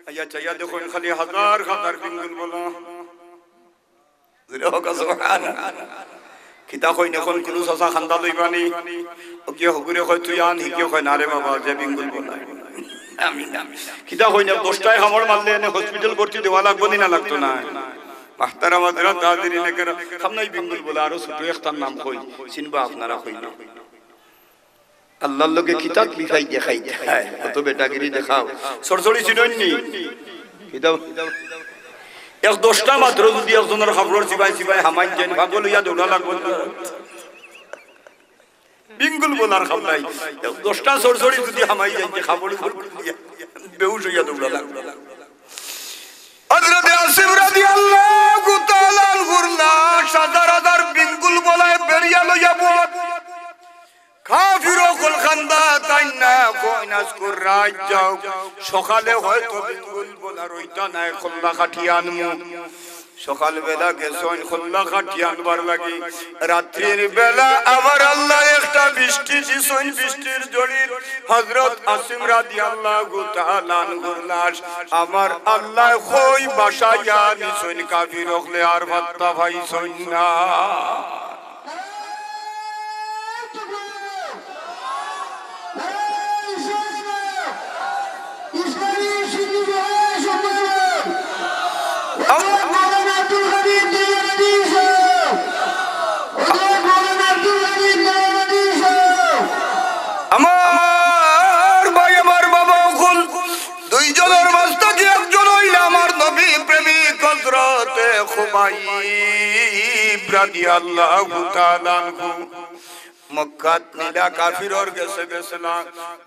আয়া চাইয়া দেখুন খালি হাজার হাজার বিন্দুল বলা কিতা কই এখন কোনো চাচা খান্দা লইবানি ও কি হগুরে কই তুই আন হিকে কই না রে বাবা যে বিঙ্গুল বলাই আমি কিতা কই না 10টায় হামড় মারলে এনে হসপিটাল ভর্তি দেওয়া লাগবো না লাগতো না। মাহতারাম হযরত হাজিরিনে কেরাম খামনাই বিঙ্গুল বলা আর ছোট একটার নাম কই চিনবা আপনারা কই না। আল্লাহর লগে কিতাব লিখাই দেখাই কত বেটাগিরি দেখাও সরসরি চিননি কিতাব এক 10টা মাত্র যদি একজনের খবর চিবাই হামাই যেন ভাগল ইয়া দৌড়া লাগবো বিঙ্গুল বলার খাবলাই 10টা সরসরি যদি হামাই যায় যে খবর বেহুশ হইয়া দৌড়া লাগবো। হযরত আসিফ রাদিয়াল্লাহু তাআলা আনহুর লাশ হাজার হাজার বিঙ্গুল বলায় বেরিয়া লইয়া বল কাফির কল খান্দা তাই না কইনাস কর রাত যাও সকালে হয়তো বিঙ্গুল বলা রইতা না খল্লা কাঠিয়া আনমু। সকাল বেলা গেছন খল্লা কাঠিয়া আনবার লাগি, রাত্রির বেলা আমার আল্লাহ একটা বৃষ্টি দিছেন, বৃষ্টির জড়ির হযরত আসিফ রাদিয়াল্লাহু তাআলা আনহুর লাশ আমার আল্লাহ কই বাসায়া নিছেন কাফির হলে আর ভাত্তা পাইছেন না। খুবাইব রাদিয়াল্লাহু তাআলা আনহু মক্কাত নিলা কাফিরর গেছে বেসলা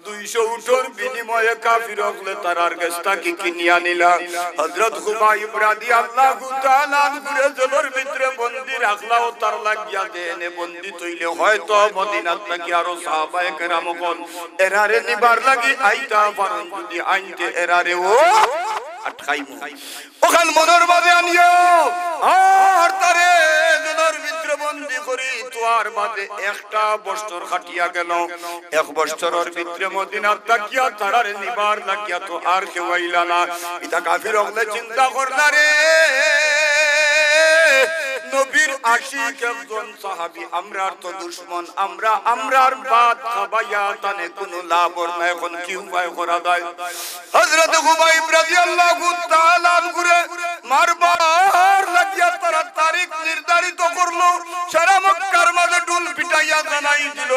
200 উটর বিনিময়ে কাফির হলে তারার গেছটা কি কিনিয়া নিলা হযরত খুবাইব রাদিয়াল্লাহু তাআলা আনহুরে জেলের ভিতরে বন্দী রাখলা ও তার লাগিয়া দেনে বন্দী তইলে হয়তো মদিনাত থেকে আরো সাহাবায়ে কেরামগণ এরারে নিবার লাগি আইতা পারেন যদি আইনতে এরারে ও আটকাইমু ওখান মনের ভাবে আনিও আর তারে জেলের ভিতরে বন্দী করি তোর বাদে একটা বছর কাটিয়া গেল এক বছরের ভিতরে মদিনা তাকিয়া তারারে নিবার লাগিয়া তো আর কেউ আইলা না এটা কাফির হলে চিন্তা করলা রে নবীর আশিক একজন সাহাবী আমরার তো দুশমন আমরার বাদ খাবাইয়া তানে কোনো লাভ না এখন কি উপায় করা যায় হযরত খুবাইব রাদিয়াল্লাহু তাআলা আনহুরে মারবার লাগিয়া তারা তারিখ নির্ধারিত করলো সারা মক্কার মাঝে ঢোল পিটাইয়া জানাই দিল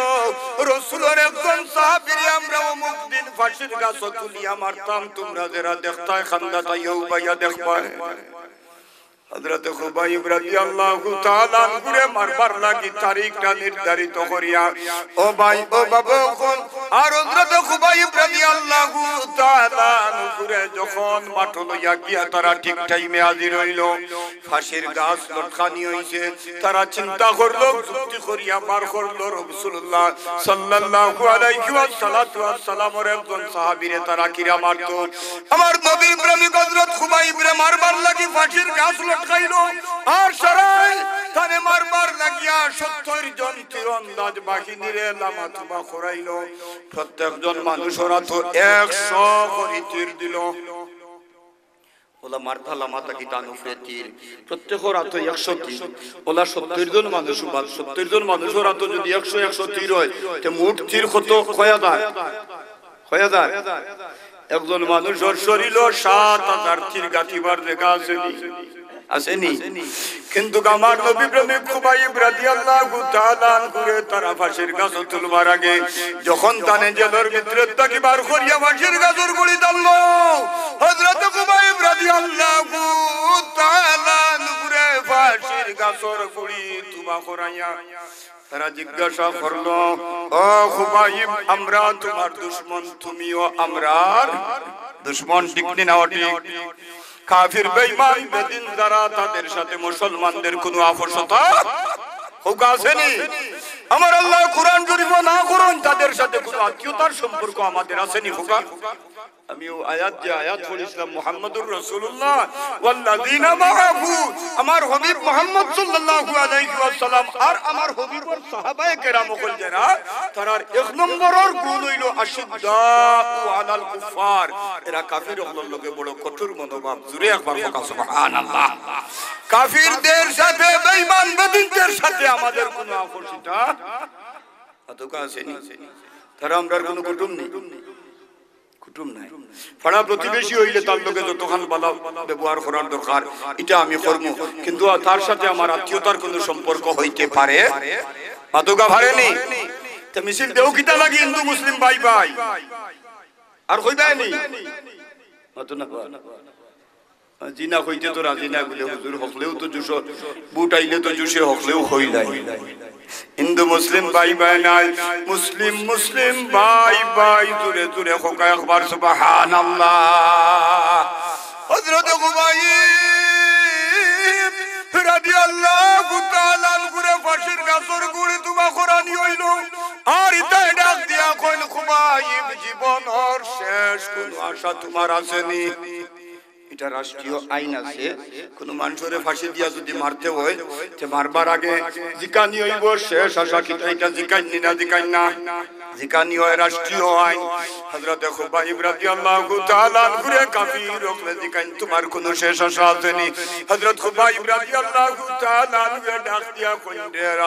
রাসূলের একজন সাহাবীরে আমরা অমুক দিন ফাঁসির গাছ তুলিয়া মারতাম তোমরা যারা দেখতাই খান্দাতাইও বাইয়া দেখবাই হযরত খুবাইব রাদিয়াল্লাহু তাআলা আনহুরে মারবার লাগি তারিখটা নির্ধারিত করিয়া ও ভাই ও বাবা কোন আর হযরত খুবাইব রাদিয়াল্লাহু তাআলা আনহুরে যখন মাঠ লইয়া গিয়া তারা ঠিক টাইমে হাজির হইল ফাঁসির গাছ লটকানি হইছে তারা চিন্তা করলো যুক্তি করিয়া বার করলো রাসূলুল্লাহ সাল্লাল্লাহু আলাইহি ওয়াসাল্লামের একজন সাহাবীরে তারা কিরা মারতো আমার নবীর প্রেমিক হযরত খুবাইবরে মারবার লাগি ফাঁসির গাছ খাইলো আর সারাই তানে মারবার লাগিয়া 70 জন তীরন্দাজ বাহিনীরে লামাতুবা করাইলো প্রত্যেকজন মানুষরা তো 100 করে তীর দিল ওলা মারতা লামাতা কি তানুফে তীর প্রত্যেকরা তো 100 তীর ওলা 70 জন মানুষ বাল 70 জন মানুষরা তো যদি 100 তীর হয় তে মোট তীর কত কয়দার একজন মানুষের শরীর 7000 তীর গাঁথিবার জায়গা আসেনি কিন্তু আমার নবী প্রেমিক খুবাইব রাদিয়াল্লাহু তাআলা আনহুরে তারা ফাঁসির গাছ তুলবার আগে যখন তানে জেলের ভিতরে তাকে বার করিয়া ফাঁসির গাছের গুলি দাললো হযরত খুবাইব রাদিয়াল্লাহু তাআলা আনহুরে ফাঁসির গাছের গুলি তুবা করাইয়া তারা জিজ্ঞাসা করলো ও খুবাইব আমরা তোমার দুশমন তুমিও আমরার দুশমন ঠিক না ঠিক কাফির বেঈমান বেদিন যারা তাদের সাথে মুসলমানদের কোনো আপোষতা হোক আসেনি আমার আল্লাহ কুরআন শরীফ না করুন তাদের সাথে কোনো আত্মীয়তার সম্পর্ক আমাদের আসেনি হোকা আমি আয়াত পড়িছিলাম মুহাম্মদুর রাসূলুল্লাহ ওয়াল্লাযিনা মাআহু আমার হাবিব মুহাম্মদ সাল্লাল্লাহু আলাইহি ওয়াসাল্লাম আর আমার হাবিবের সাহাবায়ে কেরাম কল যারা তারার এক নম্বরের গুণ হইল আশিদ্দাউ আলাল কুফার এরা কাফির হলোর লগে বড় কঠোর মনোভাব জুরে একবার বলা সুবহানাল্লাহ কাফিরদের সাথে বেঈমান বেদিনদের সাথে আমাদের কোনো আপোষতা অতকা আসেনি তারা আমরার কোনো কুটুম নেই কুটুম নাই পাড়া প্রতিবেশী হইলে তার লগে যতখান ভালো ব্যবহার করার দরকার এটা আমি করব কিন্তু তার সাথে আমার আত্মীয়তার কোনো সম্পর্ক হইতে পারে অতকা পারেনি তে মিছিল দেও কিতা লাগি হিন্দু মুসলিম ভাই ভাই আর কইবাই নি অত না জিনা কইতে তো রাজি না বলে হুজুর হকলেও তো জুসো বুট আইলে তো জুসে হকলেও হই নাই হিন্দু মুসলিম ভাই ভাই নাই মুসলিম মুসলিম ভাই ভাই জুরে জুরে হোকা একবার সুবহানাল্লাহ হযরত খুবাইব রাদিয়াল্লাহু তাআলা আনহুরে ফাঁসির গাছের গুড়ি তুবা কোরআনি হইল আর ইতাই ডাক দিয়া কইল খুবাইব জীবনের শেষ কোন আশা তোমার আসেনি এটা রাষ্ট্রীয় আইন আছে কোন মানুষের ফাঁসি দিয়া যদি মারতে হয় তে মারবার আগে জিকানি হইব শেষ আশা কি এটা জিকানি না জিকানি হয় রাষ্ট্রীয় আইন হযরত খুবাইব রাদিয়াল্লাহু তাআলা আনহুরে কাফির হলে জিকানি তোমার কোনো শেষ আশা আসেনি হযরত খুবাইব রাদিয়াল্লাহু তাআলা আনহুরে ডাক দিয়া কইলেন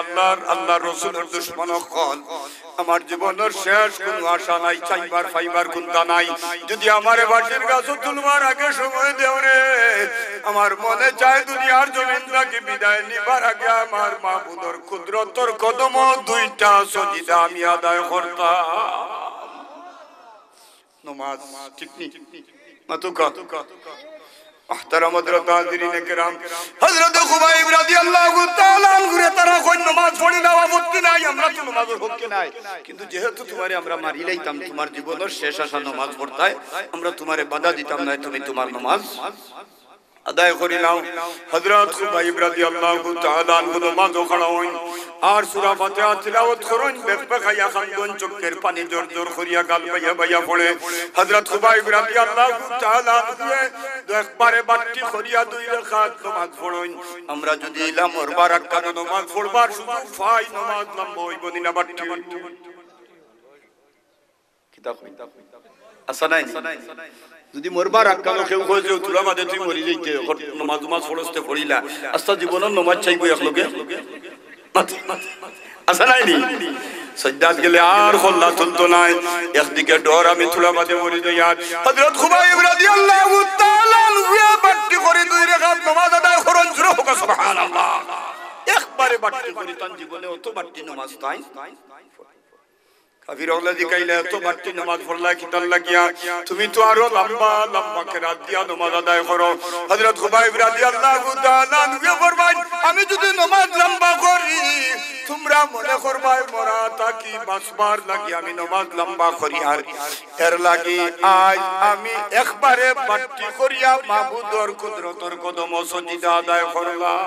আল্লাহর রাসূলের দুশমন হল আমার জীবনের শেষ কোনো আশা নাই চাইবার ফাইবার কোনটা নাই যদি আমারে ফাঁসির গাছ তুলবার আগে সময় দেও রে আমার মনে চায় দুনিয়ার জমিন থেকে বিদায় নিবার আগে আমার মাহবুবের কুদরতের কদম দুইটা সজিদা আমি আদায় করতাম নমাজ ঠিক নি মাতুকা محترم حضرت حاضرین کرام حضرت خبیب রাদিয়াল্লাহু তাআলা আনহু তারা কোন নামাজ পড়ি না আপত্তি নাই আমরা তো নামাজের হক নাই কিন্তু যেহেতু তোমারে আমরা মারি লাইতাম তোমার জীবনের শেষ আশা নামাজ পড়তাই আমরা তোমারে বাধা দিতাম না তুমি তোমার নামাজ আদায় করি নাও হযরত খুবাইব রাদিয়াল্লাহু তাআলা আনহু নামাজ পড়া হই আর সূরা ফাতিহা তিলাওয়াত করেন বেখবেখায়া খান্দন চোখের পানি জোর জোর করিয়া গাল বাইয়া বাইয়া পড়ে হযরত খুবাইব রাদিয়াল্লাহু তাআলা আনহু একবারে বাট্টি করিয়া দুই রাকাত নামাজ পড়েন আমরা যদি ইলাম ওর বারাকাত নামাজ পড়বার সুযোগ পাই নামাজ লম্বা হইব না বাট্টি কিতাব আসা নাই যদি মরবার আক্কানো কেউ কয় যে তুলা মাঝে তুই মরি যাইতে নামাজ নামাজ পড়তে পড়িলা আস্তা জীবনের নামাজ চাইবো একলগে আসা নাই নি সজ্জাদ গেলে আর খোল্লা চলতো নাই একদিকে ডর আমি তুলা মাঝে মরি যাই আর হযরত খুবাইব রাদিয়াল্লাহু তাআলা বাট্টি করে দুই রাকাত নামাজ আদায় করেন সুবহানাল্লাহ একবারে বাট্টি করে তার জীবনে অত বাট্টি নামাজ তাই কাফির ওলা দিকাইলে তো বাট্টি নামাজ পড়লা কিতাল লাগিয়া তুমি তো আরো লম্বা লম্বা কেরাত দিয়া নামাজ আদায় করো হযরত খুবাইব রাদিয়াল্লাহু তাআলা নবী ফরমান আমি যদি নামাজ লম্বা করি তোমরা মনে করবাই মোরা তাকি বাসবার লাগি আমি নামাজ লম্বা করি আর এর লাগি আজ আমি একবারে বাট্টি করিয়া মাবুদর কুদরতর কদম সজিদা আদায় করলাম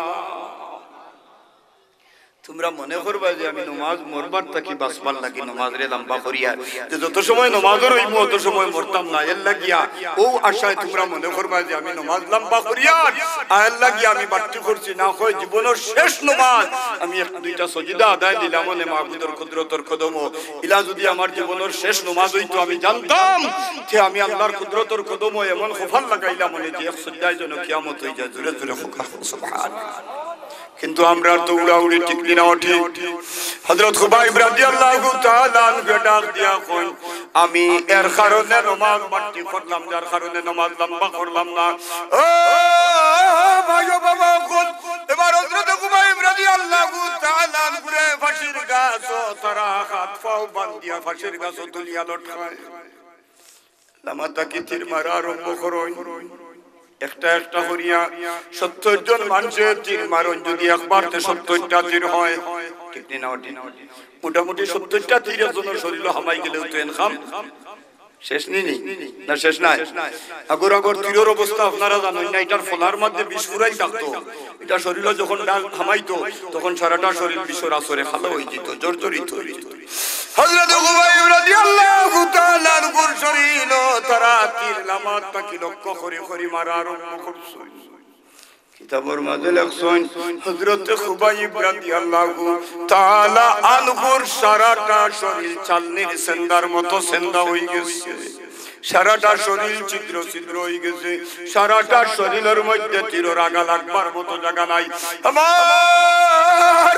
তোমরা মনে করবা যে আমি নামাজ মরবার তাকি বাসবার লাগি নামাজ রে লম্বা করিয়া যে যত সময় নামাজের হইব তত সময় মরতাম না এর লাগিয়া ও আশায় তোমরা মনে করবা যে আমি নামাজ লম্বা করিয়া আর লাগিয়া আমি বাট্টি করছি না হয় জীবনের শেষ নামাজ আমি এক দুইটা সজিদা আদায় দিলাম মনে মাবুদর কুদরতর কদম ইলা যদি আমার জীবনের শেষ নামাজ হইতো আমি জানতাম যে আমি আল্লাহর কুদরতর কদম এমন খোফাল লাগাইলাম মনে যে এক সজ্জায় যেন কিয়ামত হয়ে যায় জোরে জোরে সুবহানাল্লাহ কিন্তু আমরা তো উড়াউড়ি ঠিক না ওঠে হযরত খুবাইব রাদিয়াল্লাহু তাআলা আনহু ডাক দিয়া কই আমি এর কারণে নামাজ বাট্টি করলাম যার কারণে নামাজ লম্বা করলাম না ও ভাই বাবা কোন এবার হযরত খুবাইব রাদিয়াল্লাহু তাআলা আনহু ফাঁসির গাছ তারা হাত পাও বাঁধিয়া ফাঁসির গাছ তুলিয়া লটকায় লামাতা কি তীর মারা আরম্ভ করেন একটা একটা করিয়া 70 জন মানুষের তীর মারণ যদি একবারতে 70টা তীর হয় ঠিক না মোটামুটি 70টা তীরের জন্য শরীর হামাই গেলেও তো এনখাম শেষ নেই না শেষ নাই আগর আগর তীরের অবস্থা আপনারা জানেন না এটার ফলার মধ্যে বিষ ফুরাই থাকতো এটা শরীর যখন ডাল হামাইতো তখন সারাটা শরীর বিষর আসরে খালো হয়ে যেত জর্জরিত হয়ে যেত হযরত খুবাইব রাদিয়াল্লাহু তাআলা আনহুর শরীর তারা তীর লামাত তাকি লক্ষ্য করে করে মারা আরম্ভ করছে কিতাবের মাঝে লেখছেন হযরত খুবাইব রাদিয়াল্লাহু তাআলা আনহুর সারাটা শরীর চালনির সেন্দার মতো সেন্দা হয়ে গেছে সারাটা শরীর ছিদ্র ছিদ্র হয়ে গেছে সারাটা শরীরের মধ্যে তীরের আগা লাগবার মতো জায়গা নাই আমার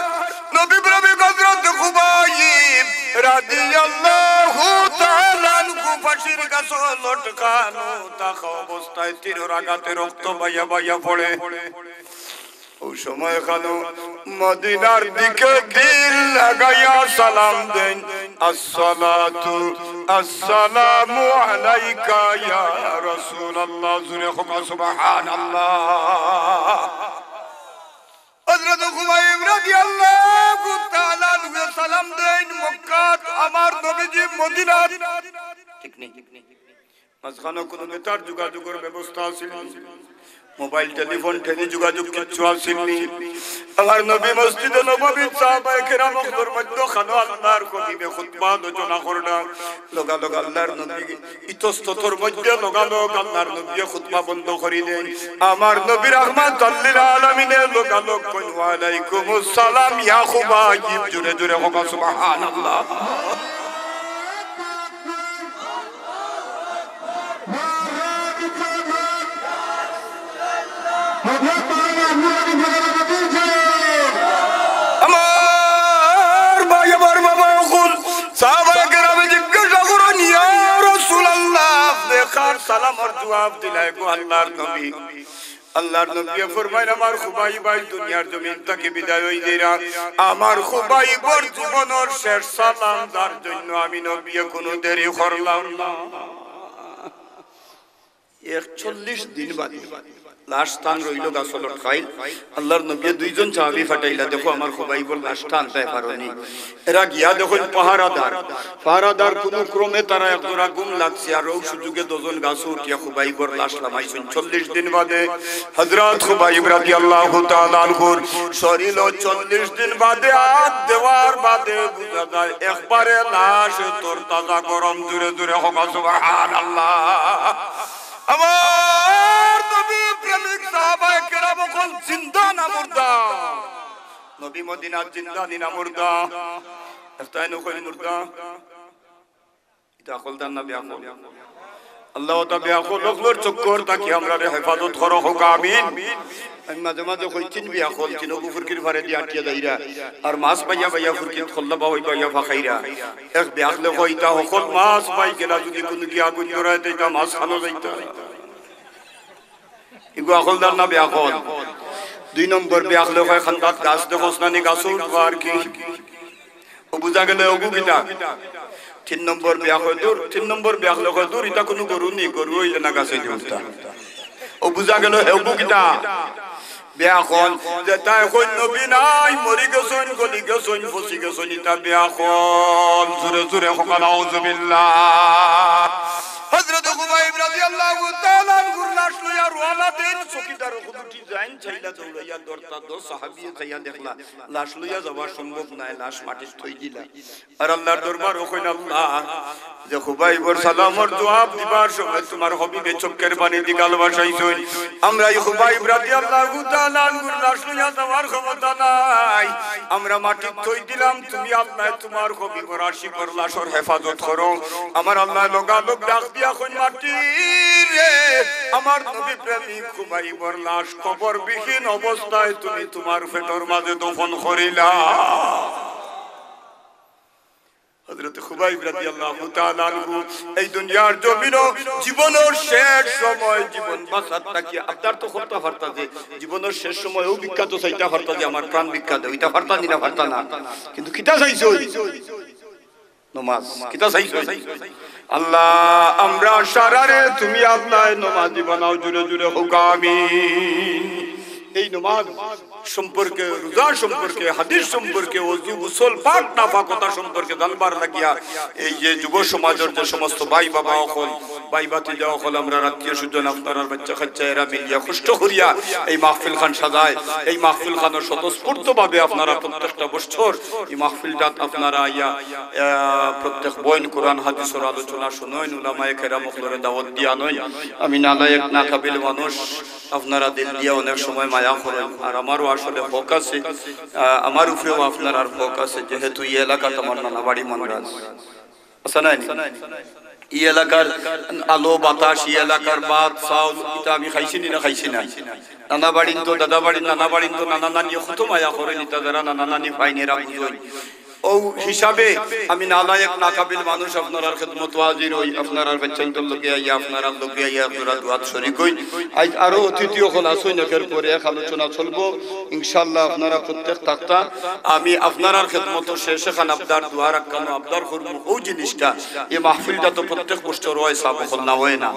নবী প্রেমিক হযরত খুবাইব রাদিয়াল্লাহু তাআলা আনহু ফাঁসির গাছে লটকানো থাকা অবস্থায় তীরের আঘাতে রক্ত বাইয়া বাইয়া পড়ে ওই সময় খানো মদিনার দিকে দিল লাগাইয়া সালাম দেন আসসালাতু আসসালামু আলাইকা ইয়া রাসূলুল্লাহ সুবহানাল্লাহ হযরত খুবাইব রাদিয়াল্লাহু তাআলা আনহু সালাম দেন মক্কা আমার নবীজি মদিনা ঠিক নেই মাঝখানে কোনো বেতার যোগাযোগের ব্যবস্থা ছিল মোবাইল টেলিফোন টেলি যোগাযোগ কিছু আসেনি আমার নবী মসজিদে নববী সাহাবায়ে কেরামের মধ্যে খানো আল্লাহর কবিবে খুতবা আলোচনা করলা লগা লগা আল্লাহর নবী ইতস্ততর মধ্যে লগা লগা আল্লাহর নবী খুতবা বন্ধ করিলেন আমার নবী রাহমাতুল লিল আলামিন লগা লগ কই ওয়া আলাইকুমুস সালাম ইয়া খুবাইব জোরে জোরে হোক সুবহানাল্লাহ আমার ভাই আমার বাবা কুল সাহাবায়ে কেরামে জিজ্ঞাসা করেন ইয়া রাসূলুল্লাহ দেখার সালামের জবাব দিলাই গো আল্লাহর নবী আল্লাহর নবী ফরমায় আমার খুবাইব ভাই দুনিয়ার জমিন থেকে বিদায় হই দিরা আমার খুবাইবর জীবনের শেষ সালাম তার জন্য আমি নবী কোনো দেরি করলাম না 41 দিন বাদে লাশ টান রইল গাছলত খাই আল্লাহর নবী দুইজন সাহাবী ফাটাইলা দেখো আমার খোবাইবর লাশ টানতে পারোনি এরা গিয়া দেখো পাহারাদার কোন ক্রমে তারা একজোড়া গুম লাগছে আর ওই সুযোগে দুজন গাছ উঠিয়া খোবাইবর লাশ নামাইছেন 40 দিন বাদে হযরত খোবাইব রাদিয়াল্লাহু তাআলা আনহুর শরীর 40 দিন বাদে হাত দেওয়ার বাদে বুঝা যায় একবারে লাশ তোর তাজা গরম জুড়ে জুড়ে হোক সুবহানাল্লাহ আমার নবী প্রেমিক সাহাবায়ে কেরাম কোন জিন্দা না মুর্দা নবী মদিনার জিন্দা না মুর্দা এফতাইনো কই মুর্দা এটা আকলদার না বিয়াকল আল্লাহ তাআলা বিয়াকল লোকর চক্কর তাকি আমরা রে হেফাজত করো হোক আমিন আমি মাঝে মাঝে কইছিন বিয়াকল চিনো গুফরকির ফারে দি আটিয়া যাইরা আর মাছ পাইয়া পাইয়া ফুরকিত খল্লা বাই পাইয়া ফাখাইরা এক বিয়াকলে কইতা হকল মাছ পাই গেলা যদি কোন কি আগুন ধরায় দেইতা মাছ খানো যাইতা ইগো আকলদার না বিয়াকল দুই নম্বর বিয়াকলে কয় খান্দাত গাছ দেখোস না নি গাছ উঠবার কি ও বুঝা গেলে ওগু কিতা 3 নম্বর বিয়াকল দূর 3 নম্বর বিয়াকলে কয় দূর এটা কোন গরু নি গরু হইলে না গাছে দিউতা ও বুঝা গেল ওগু কিতা বিয়াকল যে তাই কোন নবী নাই মরি গেছন গলি গেছন ফসি গেছন এটা বিয়াকল জোরে জোরে হকাল আউযুবিল্লাহ হযরত খুবাইব রাদিয়াল্লাহু তাআলা আনহু লাশ লইয়া রওনা দেন চকিদার হুদুটি যাইন চাইলা দৌড়াইয়া দরতা দো সাহাবী চাইয়া দেখলা লাশ লইয়া যাওয়া সম্ভব নাই লাশ মাটি থই দিলা আর আল্লাহর দরবার কইল আল্লাহ যে খুবাইবর সালামর জবাব দিবার সময় তোমার হাবিবে চোখের পানি দিগাল বাসাইছই আমরা এই খুবাইব রাদিয়াল্লাহু তাআলা আনহু লাশ লইয়া যাওয়ার ক্ষমতা নাই আমরা মাটি থই দিলাম তুমি আল্লাহ তোমার হাবিবর আশিকর লাশর হেফাজত করো আমার আল্লাহ লগা লোক ডাক দিয়া কই মাটি রে আমার নবী প্রেমিক খুবাইবর লাশ কবর বিহীন অবস্থায় তুমি তোমার পেটের মাঝে দফন করিলা হযরত খুবাইব রাদিয়াল্লাহু তাআলা আনহু এই দুনিয়ার জমিনো জীবনের শেষ সময় জীবন বাঁচাত থাকি আপনার তো করতে পারতা যে জীবনের শেষ সময়ও বিখ্যাত চাইতা পারতা যে আমার প্রাণ বিখ্যাত ওইটা পারতা না পারতা না কিন্তু কিতা চাইছো নামাজ কিতা চাইছো আল্লাহ আমরা সারারে তুমি আল্লাহ নামাজি বানাও জুরে জুরে হোক আমিন এই নামাজ সম্পর্কে রোজা সম্পর্কে হাদিস সম্পর্কে ওযু গোসল পাক নাফাকতা সম্পর্কে জানবার লাগিয়া এই যে যুব সমাজের যে সমস্ত ভাই বাবা হল ভাই ভাতিজা হল আমরা আত্মীয় স্বজন আপনারা বাচ্চা কাচ্চারা মিলিয়া কষ্ট করিয়া এই মাহফিল খান সাজায় এই মাহফিল খানের স্বতঃস্ফূর্তভাবে আপনারা প্রত্যেকটা বছর এই মাহফিলটা আপনারা আইয়া প্রত্যেক বয়ান কোরআন হাদিসের আলোচনা শুনেন উলামায়ে কেরাম মখলরে দাওয়াত দিয়া নয় আমি নালায়েক না কাবিল মানুষ আপনারা দিল দিয়া অনেক সময় মায়া করেন আর আমারও আসলে হক আছে আমার উপরেও আপনার আর হক আছে যেহেতু এই এলাকা তোমার নানা বাড়ি মনরাজ আছে না এই এলাকার আলো বাতাস এই এলাকার ভাত চাউল এটা আমি খাইছি না খাইছি না নানা বাড়ি তো দাদা বাড়ি নানা বাড়ি তো নানা নানি কত মায়া করেন এটা যারা নানা নানি ভাইনেরা বুঝই ও হিসাবে আমি নালায়েক না কাবিল মানুষ আপনার খেদমত হাজির হই আপনার বাচ্চাদের লগে আইয়া আপনার লগে আইয়া আপনারা দুয়াত শরীক হই আজ আরো অতিথি হল আসুন এর পরে এক আলোচনা চলবো ইনশাআল্লাহ আপনারা প্রত্যেক তাকতা আমি আপনার খেদমত শেষে খান আবদার দোয়া রাখকানো আবদার করব ও জিনিসটা এই মাহফিলটা তো প্রত্যেক বছর হয় সাব হল না হয় না